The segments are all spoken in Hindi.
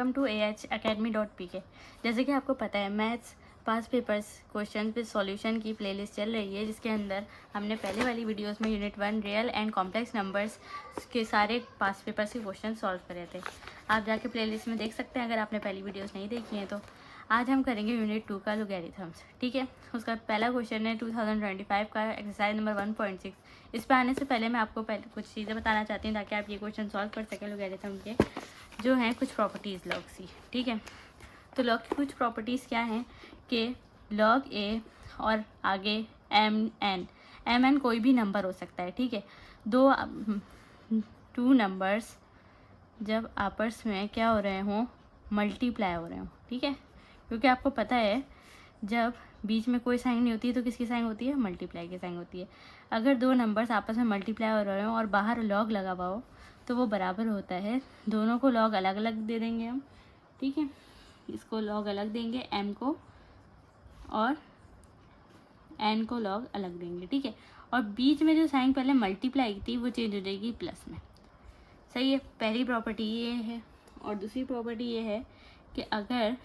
Welcome to ahacademy.pk। जैसे कि आपको पता है maths pass papers question with solution की प्लेलिस्ट चल रही है, जिसके अंदर हमने पहले वाली वीडियोस में unit 1 real and complex numbers के सारे पास पेपर्स के क्वेश्चन सॉल्व करे थे। आप जाके प्लेलिस्ट में देख सकते हैं अगर आपने पहली वीडियोस नहीं देखी हैं तो। आज हम करेंगे यूनिट 2 का लॉगरिथम्स, ठीक है। उसका पहला क्वेश्चन है 2025 का एक्सरसाइज नंबर 1.6। इस पर आने से पहले मैं आपको पहले कुछ चीज़ें बताना चाहती हूँ ताकि आप ये क्वेश्चन सॉल्व कर सकें। लॉगरिथम के जो हैं कुछ प्रॉपर्टीज़ लॉग सी, ठीक है। तो लॉग की कुछ प्रॉपर्टीज़ क्या हैं कि लॉग ए और आगे एम एन कोई भी नंबर हो सकता है, ठीक है। टू नंबर्स जब आपस में क्या हो रहे हों, मल्टीप्लाई हो रहे हों, ठीक है। क्योंकि आपको पता है जब बीच में कोई साइन नहीं होती है तो किसकी साइन होती है, मल्टीप्लाई की साइन होती है। अगर दो नंबर्स आपस में मल्टीप्लाई हो रहे हो और बाहर लॉग लगा हुआ हो तो वो बराबर होता है, दोनों को लॉग अलग अलग दे देंगे हम, ठीक है। इसको लॉग अलग देंगे एम को, और एन को लॉग अलग देंगे, ठीक है। और बीच में जो साइन पहले मल्टीप्लाई की थी वो चेंज हो जाएगी प्लस में, सही है। पहली प्रॉपर्टी ये है। और दूसरी प्रॉपर्टी ये है कि अगर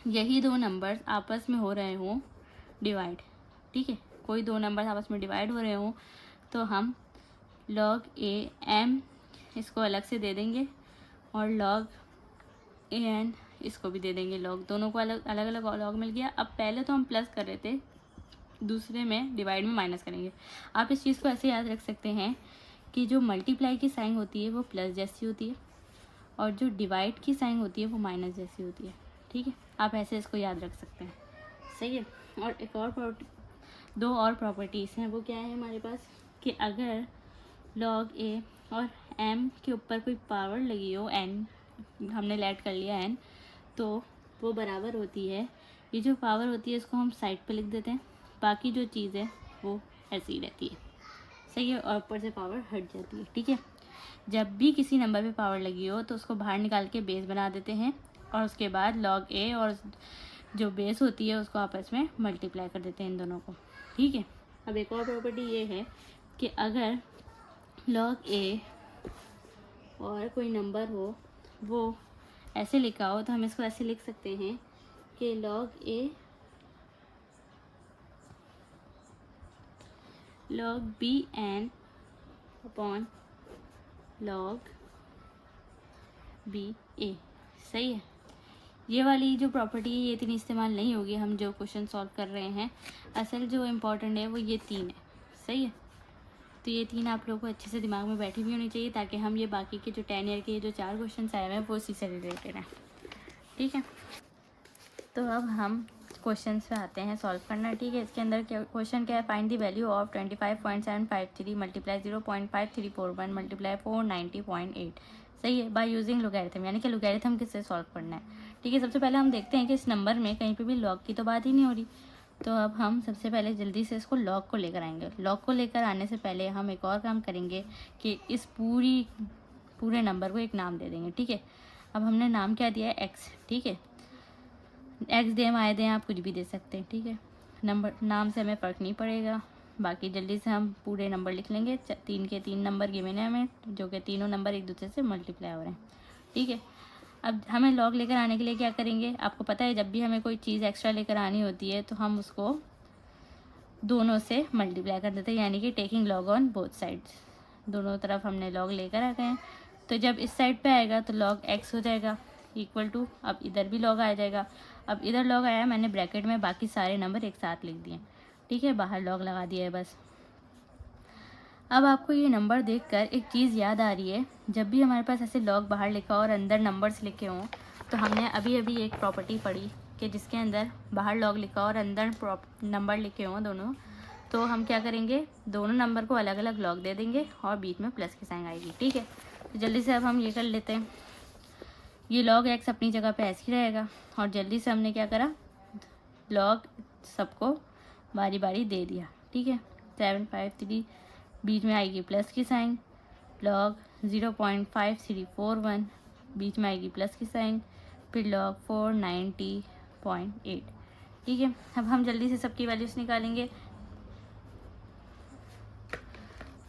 यही दो नंबर्स आपस में हो रहे हों डिवाइड, ठीक है, कोई दो नंबर्स आपस में डिवाइड हो रहे हों तो हम लॉग ए एम इसको अलग से दे देंगे और लॉग ए एन इसको भी दे देंगे लॉग, दोनों को अलग अलग लॉग मिल गया। अब पहले तो हम प्लस कर रहे थे, दूसरे में डिवाइड में माइनस करेंगे। आप इस चीज़ को ऐसे याद रख सकते हैं कि जो मल्टीप्लाई की साइन होती है वो प्लस जैसी होती है और जो डिवाइड की साइन होती है वो माइनस जैसी होती है, ठीक है। आप ऐसे इसको याद रख सकते हैं, सही है। और एक और दो और प्रॉपर्टीज़ हैं, वो क्या है हमारे पास कि अगर लॉग ए और एम के ऊपर कोई पावर लगी हो, एन हमने लेट कर लिया एन, तो वो बराबर होती है, ये जो पावर होती है इसको हम साइड पे लिख देते हैं, बाकी जो चीज़ है वो ऐसी ही रहती है, सही है। और ऊपर से पावर हट जाती है, ठीक है। जब भी किसी नंबर पे पावर लगी हो तो उसको बाहर निकाल के बेस बना देते हैं और उसके बाद लॉग ए और जो बेस होती है उसको आपस में मल्टीप्लाई कर देते हैं इन दोनों को, ठीक है। अब एक और प्रॉपर्टी ये है कि अगर लॉग ए और कोई नंबर हो वो ऐसे लिखा हो तो हम इसको ऐसे लिख सकते हैं कि log A log B N upon log B A, सही है। ये वाली जो प्रॉपर्टी है ये इतनी इस्तेमाल नहीं होगी हम जो क्वेश्चन सॉल्व कर रहे हैं। असल जो इम्पोर्टेंट है वो ये तीन है, सही है। तो ये तीन आप लोगों को अच्छे से दिमाग में बैठी भी होनी चाहिए ताकि हम ये बाकी के जो 10 ईयर के जो 4 क्वेश्चन आए हुए हैं वो उसी से रिलेटेड हैं, ठीक है। तो अब हम क्वेश्चन पे आते हैं सॉल्व करना, ठीक है। इसके अंदर क्वेश्चन क्या है, find the value of 25.753 multiply 0.5341 multiply 490.8, सही है, बाय यूजिंग लॉगरिथम, यानी कि लॉगरिथम किससे सॉल्व करना है, ठीक है। सबसे पहले हम देखते हैं कि इस नंबर में कहीं पे भी लॉग की तो बात ही नहीं हो रही, तो अब हम सबसे पहले जल्दी से इसको लॉग को लेकर आएंगे। लॉग को लेकर आने से पहले हम एक और काम करेंगे कि इस पूरे नंबर को एक नाम दे देंगे, ठीक है। अब हमने नाम क्या दिया है, एक्स, ठीक है। एक्स दें वाई दें, आप कुछ भी दे सकते हैं, ठीक है। नंबर नाम से हमें फ़र्क नहीं पड़ेगा। बाकी जल्दी से हम पूरे नंबर लिख लेंगे। 3 के 3 नंबर गिवन है हमें, जो कि तीनों नंबर एक दूसरे से मल्टीप्लाई हो रहे हैं, ठीक है। अब हमें लॉग लेकर आने के लिए क्या करेंगे, आपको पता है जब भी हमें कोई चीज़ एक्स्ट्रा लेकर आनी होती है तो हम उसको दोनों से मल्टीप्लाई कर देते हैं, यानी कि taking log on both sides. दोनों तरफ हमने लॉग लेकर आ गए हैं, तो जब इस साइड पे आएगा तो लॉग एक्स हो जाएगा इक्वल टू, अब इधर भी लॉग आ जाएगा। अब इधर लॉग आया, मैंने ब्रैकेट में बाकी सारे नंबर एक साथ लिख दिए, ठीक है, बाहर लॉग लगा दिया है बस। अब आपको ये नंबर देखकर एक चीज़ याद आ रही है, जब भी हमारे पास ऐसे लॉग बाहर लिखा और अंदर नंबर्स लिखे हों तो हमने अभी अभी एक प्रॉपर्टी पढ़ी कि जिसके अंदर बाहर लॉग लिखा और अंदर नंबर लिखे हों दोनों, तो हम क्या करेंगे, दोनों नंबर को अलग अलग लॉग दे देंगे और बीच में प्लस की साइन आएगी, ठीक है। तो जल्दी से अब हम ये कर लेते हैं, ये लॉग एक्स अपनी जगह पे ऐसे ही रहेगा और जल्दी से हमने क्या करा, लॉग सबको बारी बारी दे दिया, ठीक है। 753 बीच में आएगी प्लस की साइन, लॉग 0.5341 बीच में आएगी प्लस की साइन, फिर लॉग 490.8, ठीक है। अब हम जल्दी से सबकी वैल्यूज़ निकालेंगे।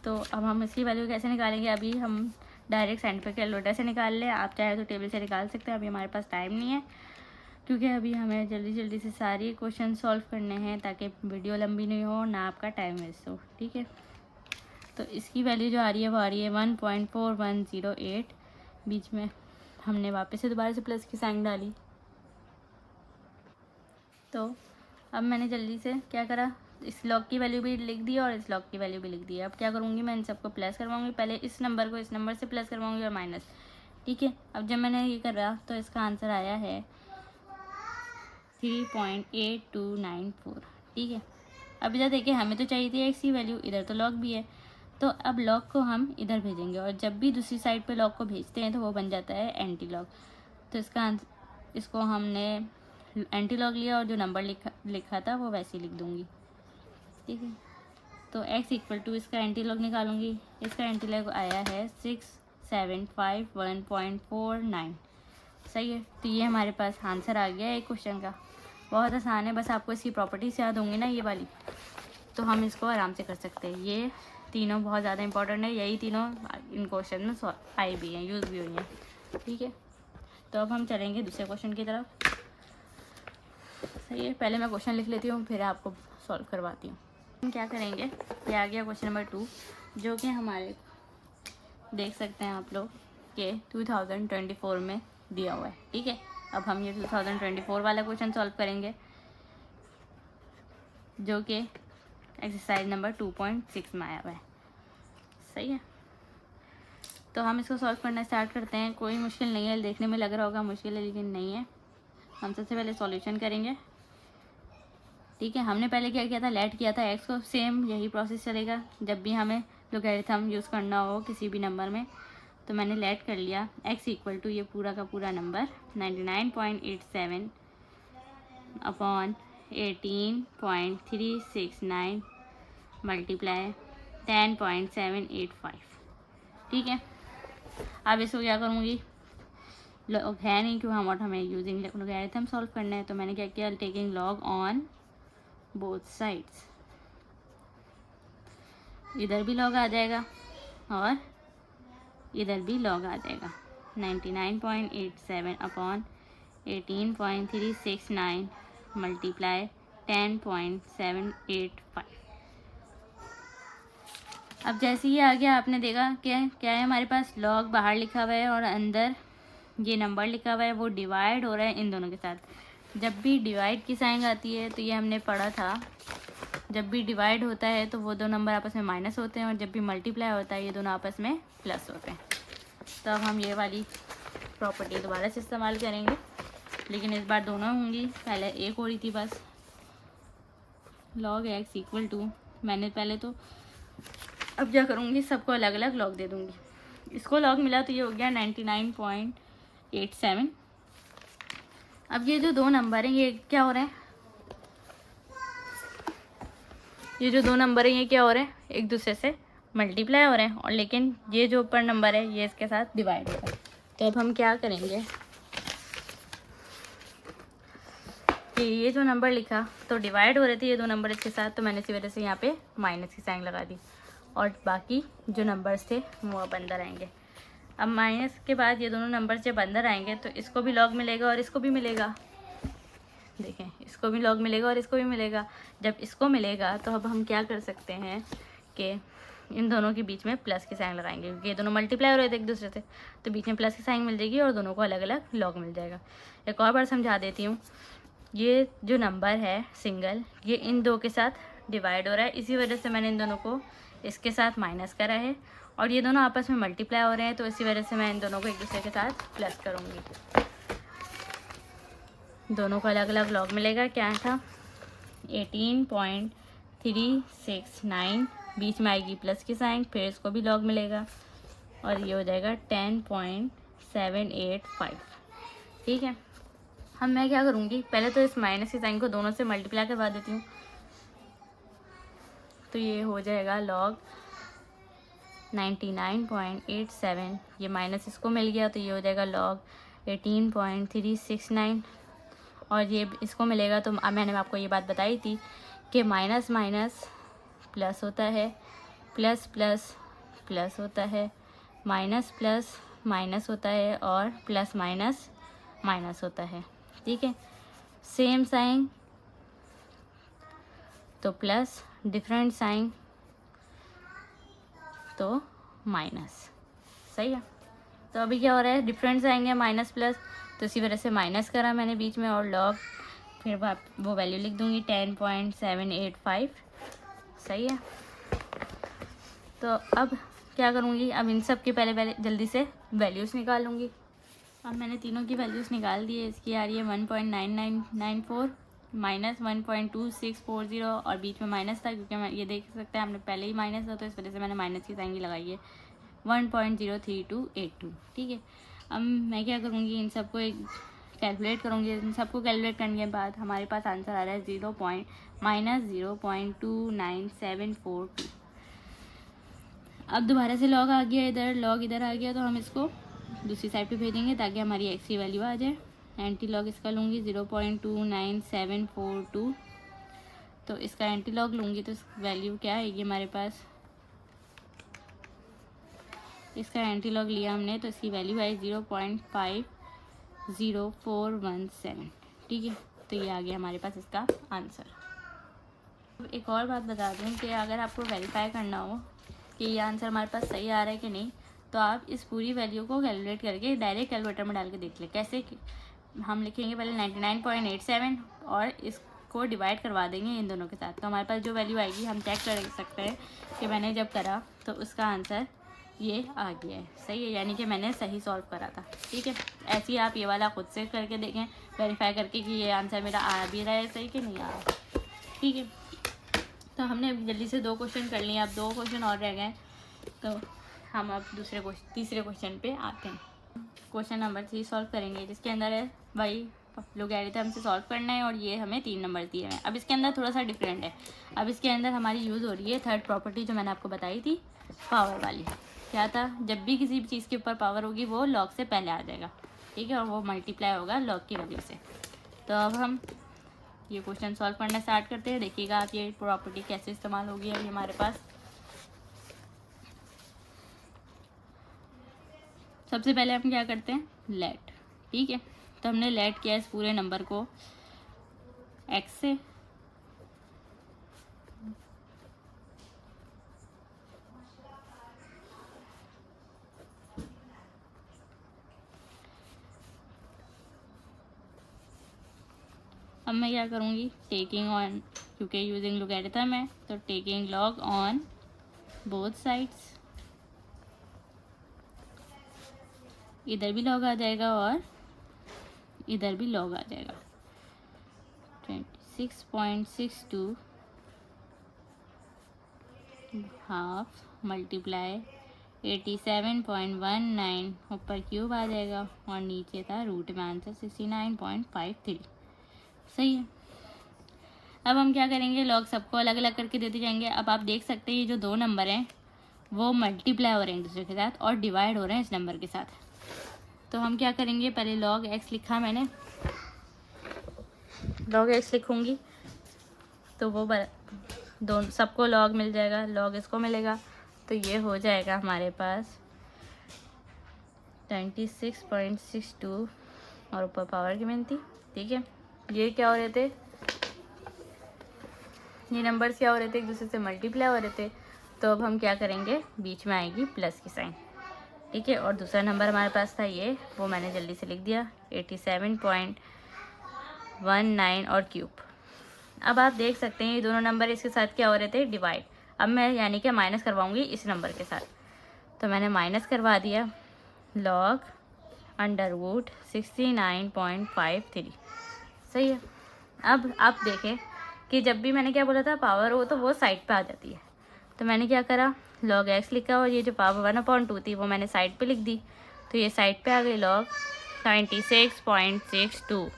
तो अब हम इसकी वैल्यू कैसे निकालेंगे, अभी हम डायरेक्ट साइन पे कैलकुलेटर से निकाल ले, आप चाहे तो टेबल से निकाल सकते हैं। अभी हमारे पास टाइम नहीं है क्योंकि अभी हमें जल्दी जल्दी से सारी क्वेश्चन सॉल्व करने हैं ताकि वीडियो लंबी नहीं हो ना आपका टाइम वेस्ट हो, ठीक है। तो इसकी वैल्यू जो आ रही है वो आ रही है 1.4108। बीच में हमने वापस से दोबारा से प्लस की साइन डाली। तो अब मैंने जल्दी से क्या करा, इस लॉग की वैल्यू भी लिख दी और इस लॉग की वैल्यू भी लिख दी। अब क्या करूँगी, मैं इन सबको प्लस करवाऊँगी। पहले इस नंबर को इस नंबर से प्लस करवाऊँगी और माइनस, ठीक है। अब जब मैंने ये करा तो इसका आंसर आया है 3.8294, ठीक है। अब इधर देखिए हमें तो चाहिए थी एक्स की वैल्यू, इधर तो लॉग भी है, तो अब लॉग को हम इधर भेजेंगे और जब भी दूसरी साइड पे लॉग को भेजते हैं तो वो बन जाता है एंटी लॉग। तो इसको हमने एंटी लॉग लिया और जो नंबर लिखा था वो वैसे ही लिख दूँगी, ठीक है। तो x इक्वल टू इसका एंटी लॉग निकालूंगी। इसका एंटी लॉग आया है 6751.49, सही है। तो ये हमारे पास आंसर आ गया है एक क्वेश्चन का। बहुत आसान है, बस आपको इसकी प्रॉपर्टीज याद होंगी ना ये वाली, तो हम इसको आराम से कर सकते हैं। ये तीनों बहुत ज़्यादा इंपॉर्टेंट है, यही तीनों इन क्वेश्चन में आई भी हैं, यूज़ भी हुई हैं, ठीक है। तो अब हम चलेंगे दूसरे क्वेश्चन की तरफ, सही है। पहले मैं क्वेश्चन लिख लेती हूँ फिर आपको सॉल्व करवाती हूँ। हम क्या करेंगे, ये आ गया क्वेश्चन नंबर 2 जो कि हमारे देख सकते हैं आप लोग कि 2024 में दिया हुआ है, ठीक है। अब हम ये 2024 वाला क्वेश्चन सॉल्व करेंगे जो कि एक्सरसाइज नंबर 2.6 में आया हुआ है, सही है। तो हम इसको सॉल्व करना स्टार्ट करते हैं। कोई मुश्किल नहीं है, देखने में लग रहा होगा मुश्किल है लेकिन नहीं है। हम सबसे पहले सॉल्यूशन करेंगे, ठीक है। हमने पहले क्या किया था, लेट किया था एक्स को, सेम यही प्रोसेस चलेगा जब भी हमें लोगैरिथम यूज़ करना हो किसी भी नंबर में। तो मैंने लेट कर लिया x इक्वल टू ये पूरा का पूरा नंबर 99.87 अपॉन 18.369 मल्टीप्लाई 10.785, ठीक है। अब इसको क्या करूँगी, लॉग है नहीं क्यों हमें यूजिंग लोगैरिथम सॉल्व करना है। तो मैंने क्या किया, taking log on both sides, इधर भी लॉग आ जाएगा और इधर भी लॉग आ जाएगा। 99.87 अपॉन 18.369 मल्टीप्लाई 10.785। अब जैसे ही आ गया आपने देखा क्या है हमारे पास, लॉग बाहर लिखा हुआ है और अंदर ये नंबर लिखा हुआ है, वो डिवाइड हो रहा है इन दोनों के साथ। जब भी डिवाइड की साइन आती है तो ये हमने पढ़ा था, जब भी डिवाइड होता है तो वो दो नंबर आपस में माइनस होते हैं और जब भी मल्टीप्लाई होता है ये दोनों आपस में प्लस होते हैं। तो अब हम ये वाली प्रॉपर्टी दोबारा से इस्तेमाल करेंगे, लेकिन इस बार दोनों होंगी, पहले एक हो रही थी बस। लॉग एक्स इक्वल टू, मैंने पहले तो अब क्या करूँगी, सबको अलग अलग लॉग दे दूँगी। इसको लॉग मिला तो ये हो गया 99.87। अब ये जो दो नंबर हैं ये क्या हो रहे हैं, ये जो दो नंबर हैं ये क्या हो रहे हैं, एक दूसरे से मल्टीप्लाई हो रहे हैं, और लेकिन ये जो ऊपर नंबर है ये इसके साथ डिवाइड हो रहा है। तो अब हम क्या करेंगे कि ये जो नंबर लिखा तो डिवाइड हो रहे थे ये दो नंबर इसके साथ, तो मैंने इसी वजह से यहाँ पे माइनस की साइन लगा दी और बाकी जो नंबर्स थे वो अब अंदर आएंगे। अब माइनस के बाद ये दोनों नंबर्स जब अंदर आएंगे तो इसको भी लॉग मिलेगा और इसको भी मिलेगा, देखें इसको भी लॉग मिलेगा और इसको भी मिलेगा। जब इसको मिलेगा तो अब हम क्या कर सकते हैं कि इन दोनों के बीच में प्लस की साइन लगाएंगे, क्योंकि ये दोनों मल्टीप्लाई हो रहे थे एक दूसरे से, तो बीच में प्लस की साइन मिल जाएगी और दोनों को अलग अलग लॉग मिल जाएगा। एक और बार समझा देती हूँ, ये जो नंबर है सिंगल ये इन दो के साथ डिवाइड हो रहा है, इसी वजह से मैंने इन दोनों को इसके साथ माइनस करा है, और ये दोनों आपस में मल्टीप्लाई हो रहे हैं तो इसी वजह से मैं इन दोनों को एक दूसरे के साथ प्लस करूँगी। दोनों को अलग अलग लॉग मिलेगा, क्या था 18.369, बीच में आएगी प्लस की साइन, फिर इसको भी लॉग मिलेगा और ये हो जाएगा 10.785, ठीक है। हम मैं क्या करूँगी, पहले तो इस माइनस की साइन को दोनों से मल्टीप्लाई करवा देती हूँ, तो ये हो जाएगा लॉग 99.87, ये माइनस इसको मिल गया तो ये हो जाएगा लॉग 18.369, और ये इसको मिलेगा। तो मैंने आपको ये बात बताई थी कि माइनस माइनस प्लस होता है, प्लस प्लस प्लस होता है, माइनस प्लस माइनस होता है और प्लस माइनस माइनस होता है, ठीक है। सेम साइन तो प्लस, डिफरेंट साइन तो माइनस, सही है। तो अभी क्या हो रहा है, डिफरेंट साइन है माइनस प्लस, तो इसी वजह से माइनस करा मैंने बीच में, और लॉग फिर वो वैल्यू लिख दूंगी 10.785, सही है। तो अब क्या करूँगी, अब इन सब के पहले जल्दी से वैल्यूज़ निकाल लूँगी। अब मैंने तीनों की वैल्यूज़ निकाल दी है। इसकी आ रही है 1.9994 माइनस 1.2640, और बीच में माइनस था क्योंकि मैं ये देख सकते हैं हमने पहले ही माइनस था, तो इस वजह से मैंने माइनस की साइन भी लगाई है। 1.03282, ठीक है। अब मैं क्या करूँगी, इन सबको एक कैलकुलेट करूँगी। इन सबको कैलकुलेट करने के बाद हमारे पास आंसर आ रहा है -0.2972। अब दोबारा से लॉग आ गया इधर, लॉग इधर आ गया, तो हम इसको दूसरी साइड पे भेजेंगे ताकि हमारी एक्स की वैल्यू आ जाए। एंटी लॉग इसका लूँगी 0.29742, तो इसका एंटी लॉग लूँगी तो वैल्यू क्या आएगी हमारे पास, इसका एंटी लॉग लिया हमने तो इसकी वैल्यू आई 0.50417, ठीक है। तो ये आ गया हमारे पास इसका आंसर। अब एक और बात बता दूँ कि अगर आपको वेरीफाई करना हो कि ये आंसर हमारे पास सही आ रहा है कि नहीं, तो आप इस पूरी वैल्यू को कैलकुलेट करके डायरेक्ट कैलकुलेटर में डाल के देख लें। कैसे कि हम लिखेंगे पहले 99.87 और इसको डिवाइड करवा देंगे इन दोनों के साथ, तो हमारे पास जो वैल्यू आएगी हम चेक कर सकते हैं कि मैंने जब करा तो उसका आंसर ये आ गया है, सही है, यानी कि मैंने सही सॉल्व करा था, ठीक है। ऐसे ही आप ये वाला खुद से करके देखें, वेरीफाई करके कि ये आंसर मेरा आ भी रहा है सही कि नहीं आ रहा, ठीक है। तो हमने अभी जल्दी से 2 क्वेश्चन कर लिए, अब 2 क्वेश्चन और रह गए, तो हम अब तीसरे क्वेश्चन पे आते हैं। क्वेश्चन नंबर 3 सॉल्व करेंगे, जिसके अंदर है वही लोगैरिथम से सॉल्व करना है, और ये हमें 3 नंबर दिए हैं। अब इसके अंदर थोड़ा सा डिफरेंट है, अब इसके अंदर हमारी यूज़ हो रही है थर्ड प्रॉपर्टी जो मैंने आपको बताई थी, पावर वाली। क्या था, जब भी किसी भी चीज़ के ऊपर पावर होगी वो लॉग से पहले आ जाएगा, ठीक है, और वो मल्टीप्लाई होगा लॉग की वजह से। तो अब हम ये क्वेश्चन सॉल्व करना स्टार्ट करते हैं। देखिएगा आप ये प्रॉपर्टी कैसे इस्तेमाल होगी अभी हमारे पास। सबसे पहले हम क्या करते हैं, लेट, ठीक है। तो हमने लेट किया इस पूरे नंबर को x से, अब मैं क्या करूँगी, टेकिंग ऑन, क्योंकि यूजिंग लोगैरिथम है तो taking log on both sides, इधर भी लॉग आ जाएगा और इधर भी लॉग आ जाएगा। 26.62 हाफ मल्टीप्लाई 87.19, ऊपर क्यूब आ जाएगा और नीचे था रूट में आंसर 69.53, सही है। अब हम क्या करेंगे, लॉग सबको अलग अलग करके देते जाएंगे। अब आप देख सकते हैं ये जो 2 नंबर हैं वो मल्टीप्लाई हो रहे हैं एक दूसरे के साथ और डिवाइड हो रहे हैं इस नंबर के साथ। तो हम क्या करेंगे, पहले लॉग एक्स लिखा मैंने, लॉग एक्स लिखूँगी तो वो दोनों सबको लॉग मिल जाएगा, लॉग इसको मिलेगा, तो ये हो जाएगा हमारे पास 26.62 और ऊपर पावर की गिनती, ठीक है। ये क्या हो रहे थे, ये नंबर्स क्या हो रहे थे, एक दूसरे से मल्टीप्लाई हो रहे थे। तो अब हम क्या करेंगे, बीच में आएगी प्लस की साइन, ठीक है। और दूसरा नंबर हमारे पास था ये, वो मैंने जल्दी से लिख दिया 87.19 और क्यूब। अब आप देख सकते हैं ये दोनों नंबर इसके साथ क्या हो रहे थे, डिवाइड। अब मैं यानी कि माइनस करवाऊंगी इस नंबर के साथ, तो मैंने माइनस करवा दिया लॉग अंडर रूट 69.53, सही है। अब आप देखें कि जब भी मैंने क्या बोला था पावर हो तो वो साइड पे आ जाती है, तो मैंने क्या करा, लॉग एक्स लिखा और ये जो पावर 1/2 थी वो मैंने साइड पे लिख दी, तो ये साइड पे आ गई लॉग 96.62।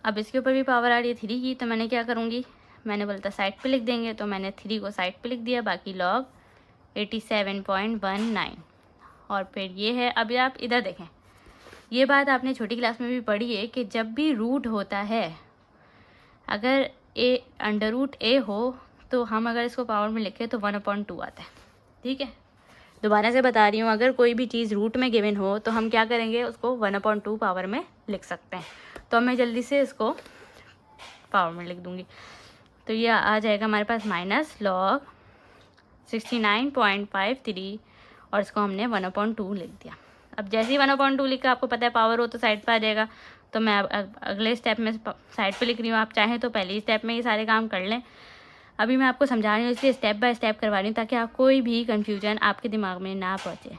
अब इसके ऊपर भी पावर आ रही है 3 की, तो मैंने क्या करूँगी, मैंने बोला था साइड पे लिख देंगे, तो मैंने 3 को साइड पे लिख दिया, बाकी लॉग 87.19। और फिर ये है, अभी आप इधर देखें, ये बात आपने छोटी क्लास में भी पढ़ी है कि जब भी रूट होता है, अगर ए अंडर रूट ए हो तो हम अगर इसको पावर में लिखें तो 1/2 आता है, ठीक है, दोबारा से बता रही हूँ, अगर कोई भी चीज़ रूट में गिवन हो तो हम क्या करेंगे, उसको 1/2 पावर में लिख सकते हैं। तो मैं जल्दी से इसको पावर में लिख दूँगी। तो ये आ जाएगा हमारे पास माइनस लॉग 69.53 और इसको हमने 1/2 लिख दिया। अब जैसे ही 1/2 लिखा, आपको पता है पावर हो तो साइड पे आ जाएगा, तो मैं अब अगले स्टेप में साइड पे लिख रही हूँ। आप चाहें तो पहले ही स्टेप में ये सारे काम कर लें। अभी मैं आपको समझा रही हूँ, इसलिए स्टेप बाय स्टेप करवा रही हूँ ताकि आप कोई भी कन्फ्यूजन आपके दिमाग में ना पहुँचे।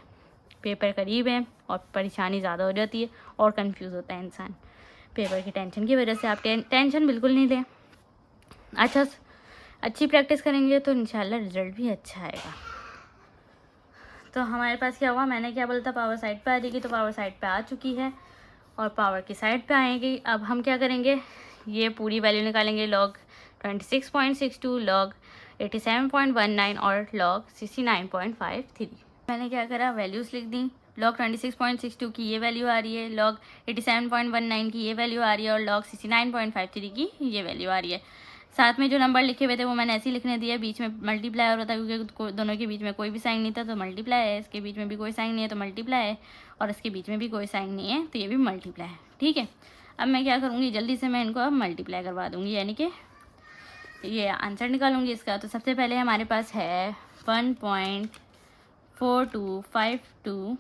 पेपर करीब है और परेशानी ज़्यादा हो जाती है और कंफ्यूज होता है इंसान पेपर की टेंशन की वजह से। आप टेंशन बिल्कुल नहीं लें, अच्छी प्रैक्टिस करेंगे तो इंशाल्लाह रिजल्ट भी अच्छा आएगा। तो हमारे पास क्या हुआ, मैंने क्या बोला था, पावर साइड पे आ जाएगी, तो पावर साइड पे आ चुकी है और पावर की साइड पे आएगी। अब हम क्या करेंगे, ये पूरी वैल्यू निकालेंगे, लॉग 26.62, लॉग 87.19 और लॉग 69.53। मैंने क्या करा, वैल्यूज़ लिख दी। लॉग 26.62 की ये वैल्यू आ रही है, लॉग 87.19 की ये वैल्यू आ रही है और लॉग 69.53 की ये वैल्यू आ रही है। साथ में जो नंबर लिखे हुए थे वो मैंने ऐसे ही लिखने दिया, बीच में मल्टीप्लाई हो रहा था क्योंकि दोनों के बीच में कोई भी साइन नहीं था तो मल्टीप्लाई है, इसके बीच में भी कोई साइन नहीं है तो मल्टीप्लाई है, और इसके बीच में भी कोई साइन नहीं है तो ये भी मल्टीप्लाई है। ठीक है, अब मैं क्या करूँगी, जल्दी से मैं इनको अब मल्टीप्लाई करवा दूँगी, यानी कि ये आंसर निकालूंगी इसका। तो सबसे पहले हमारे पास है 1.4252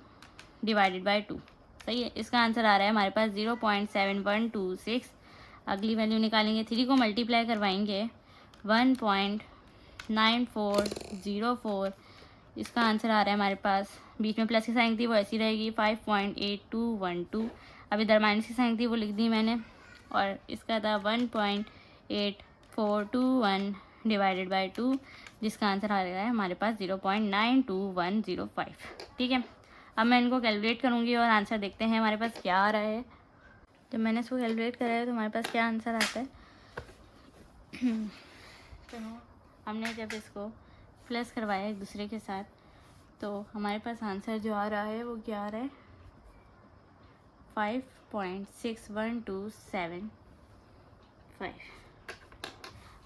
डिवाइडेड बाई 2, सही है। इसका आंसर आ रहा है हमारे पास 0.7126। अगली वैल्यू निकालेंगे, 3 को मल्टीप्लाई करवाएंगे 1.9404। इसका आंसर आ रहा है हमारे पास, बीच में प्लस की साइन थी वो ऐसी रहेगी, 5.8212। अब इधर माइनस की साइन थी वो लिख दी मैंने, और इसका था 1.8421 डिवाइडेड बाई 2, जिसका आंसर आ रहा है हमारे पास 0.92105। ठीक है, अब मैं इनको कैलकुलेट करूँगी और आंसर देखते हैं हमारे पास क्या आ रहा है। जब मैंने इसको कैलकुलेट करा है तो हमारे पास क्या आंसर आता है। तो हमने जब इसको प्लस करवाया एक दूसरे के साथ तो हमारे पास आंसर जो आ रहा है वो क्या आ रहा है, 5.61275।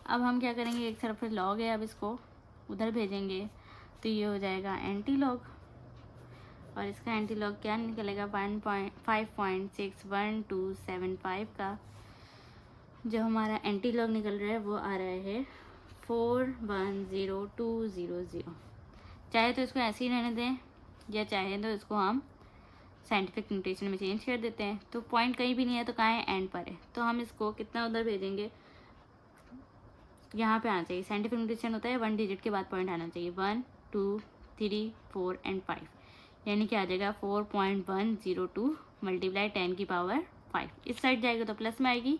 अब हम क्या करेंगे, एक तरफ लॉग है, अब इसको उधर भेजेंगे तो ये हो जाएगा एंटी लॉग, और इसका एंटी लॉग क्या निकलेगा, 5.61275 का जो हमारा एंटी लॉग निकल रहा है वो आ रहा है 410200। चाहे तो इसको ऐसे ही रहने दें या चाहे तो इसको हम साइंटिफिक नोटेशन में चेंज कर देते हैं। तो पॉइंट कहीं भी नहीं है तो कहाँ है, एंड पर है, तो हम इसको कितना उधर भेजेंगे, यहाँ पे आना चाहिए। साइंटिफिक नोटेशन होता है 1 डिजिट के बाद पॉइंट आना चाहिए, 1 2 3 4 एंड 5, यानी कि आ जाएगा 4.102 मल्टीप्लाई 10 की पावर 5। इस साइड जाएगा तो प्लस में आएगी,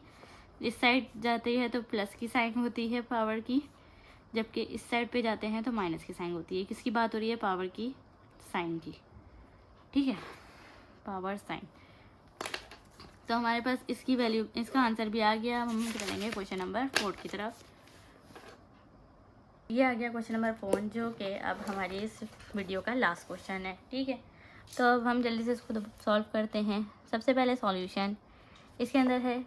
इस साइड जाती है तो प्लस की साइन होती है पावर की, जबकि इस साइड पे जाते हैं तो माइनस की साइन होती है। किसकी बात हो रही है, पावर की साइन की। ठीक है, पावर साइन। तो हमारे पास इसकी वैल्यू, इसका आंसर भी आ गया। हम चलेंगे क्वेश्चन नंबर 4 की तरफ। ये आ गया क्वेश्चन नंबर 4, जो कि अब हमारी इस वीडियो का लास्ट क्वेश्चन है। ठीक है, तो अब हम जल्दी से इसको सॉल्व करते हैं। सबसे पहले सॉल्यूशन, इसके अंदर है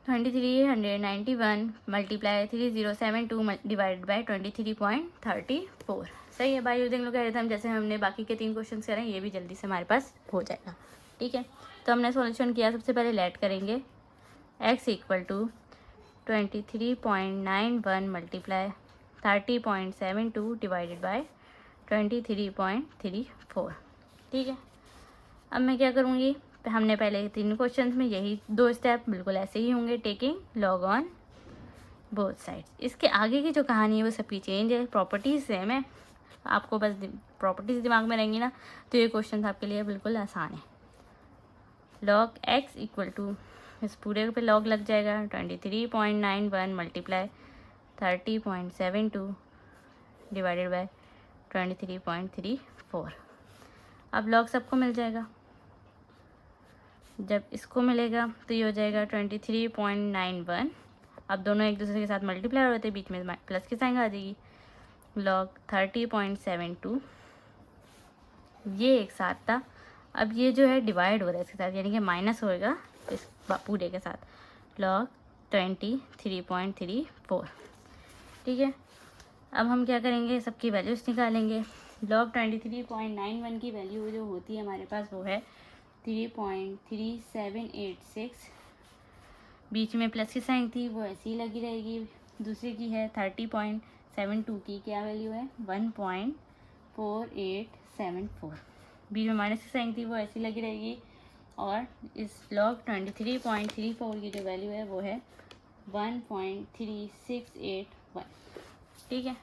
2391 मल्टीप्लाई 3072 डिवाइडेड बाई 23.34। सही है भाई, यूजिंग लोग कह रहे थे हम, जैसे हमने बाकी के 3 क्वेश्चन करें ये भी जल्दी से हमारे पास हो जाएगा। ठीक है, तो हमने सॉल्यूशन किया, सबसे पहले लेट करेंगे x equal to 23.91 multiply 30.72 divided by 23.34। ठीक है, अब मैं क्या करूँगी, हमने पहले 3 क्वेश्चंस में यही 2 स्टेप बिल्कुल ऐसे ही होंगे, taking log on both sides. इसके आगे की जो कहानी है वो सबकी चेंज है, प्रॉपर्टीज सेम है, आपको बस प्रॉपर्टीज दिमाग में रहेंगी ना तो ये क्वेश्चन आपके लिए बिल्कुल आसान है। लॉग x इक्वल टू, इस पूरे पे लॉग लग जाएगा 23.91 मल्टीप्लाई 30.72 डिवाइडेड बाय 23.34। अब लॉग सबको मिल जाएगा, जब इसको मिलेगा तो ये हो जाएगा 23.91। अब दोनों एक दूसरे के साथ मल्टीप्लाई हो रहे थे, बीच में प्लस की साइन आ जाएगी, लॉग 30.72 ये एक साथ था। अब ये जो है डिवाइड हो रहा है इसके साथ, यानी कि माइनस होएगा इस पूरे के साथ, लॉग 23.34। ठीक है, अब हम क्या करेंगे, सबकी वैल्यूज़ निकालेंगे। log 23.91 की वैल्यू जो होती है हमारे पास वो है 3.3786। बीच में प्लस की साइन थी वो ऐसी ही लगी रहेगी। दूसरी की है 30.72 की क्या वैल्यू है 1.4874। बीच में माइनस की साइन थी वो ऐसी लगी रहेगी। और इस log 23.34 की जो वैल्यू है वो है 1.3681। ठीक है,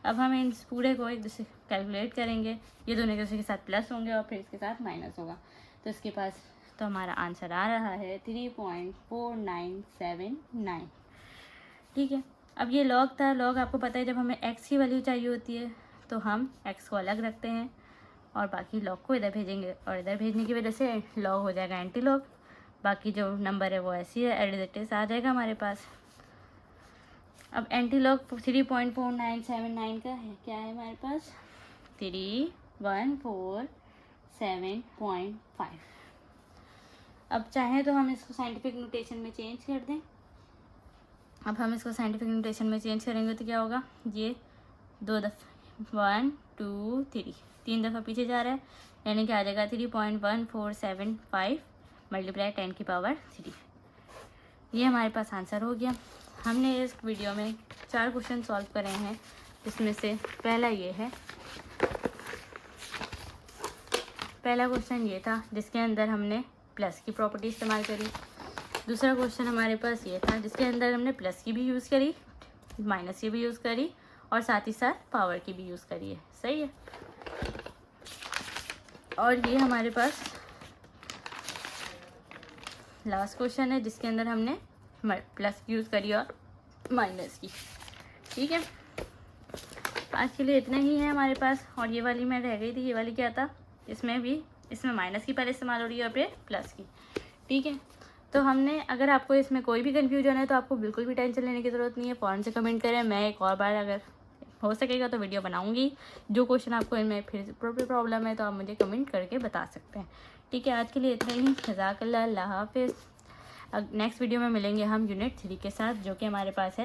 अब हम इन पूरे को एक दूसरे कैलकुलेट करेंगे। ये दोनों एक दूसरे के साथ प्लस होंगे और फिर इसके साथ माइनस होगा, तो इसके पास तो हमारा आंसर आ रहा है 3.4979। ठीक है, अब ये लॉग था। लॉग आपको पता है जब हमें x की वैल्यू चाहिए होती है तो हम x को अलग रखते हैं और बाकी लॉग को इधर भेजेंगे, और इधर भेजने की वजह से लॉग हो जाएगा एंटी लॉग। बाकी जो नंबर है वो ऐसी है एज इट इज आ जाएगा हमारे पास। अब एंटी लॉग 3.4979 का है क्या है हमारे पास 3147.5। अब चाहें तो हम इसको साइंटिफिक नोटेशन में चेंज कर दें। अब हम इसको साइंटिफिक नोटेशन में चेंज करेंगे तो क्या होगा, ये 2 दफ़ा 1 2 3 दफ़ा पीछे जा रहा है, यानी कि आ जाएगा 3.1475 मल्टीप्लाई 10 की पावर 3। ये हमारे पास आंसर हो गया। हमने इस वीडियो में 4 क्वेश्चन सॉल्व करे हैं, जिसमें से पहला ये है। पहला क्वेश्चन ये था जिसके अंदर हमने प्लस की प्रॉपर्टी इस्तेमाल करी। दूसरा क्वेश्चन हमारे पास ये था जिसके अंदर हमने प्लस की भी यूज़ करी, माइनस की भी यूज़ करी और साथ ही साथ पावर की भी यूज़ करी है। सही है। और ये हमारे पास लास्ट क्वेश्चन है जिसके अंदर हमने प्लस की यूज़ करी और माइनस की। ठीक है, आज के लिए इतना ही है हमारे पास। और ये वाली मैं रह गई थी, ये वाली क्या था, इसमें माइनस की पहले इस्तेमाल हो रही है और फिर प्लस की। ठीक है, तो हमने, अगर आपको इसमें कोई भी कन्फ्यूजन है तो आपको बिल्कुल भी टेंशन लेने की ज़रूरत नहीं है, फ़ौरन से कमेंट करें। मैं एक और बार अगर हो सकेगा तो वीडियो बनाऊंगी। जो क्वेश्चन आपको इनमें फिर प्रॉब्लम है तो आप मुझे कमेंट करके बता सकते हैं। ठीक है, आज के लिए इतना ही। जज़ाकल्लाह, अल्लाह हाफिज़। नेक्स्ट वीडियो में मिलेंगे हम यूनिट 3 के साथ, जो कि हमारे पास है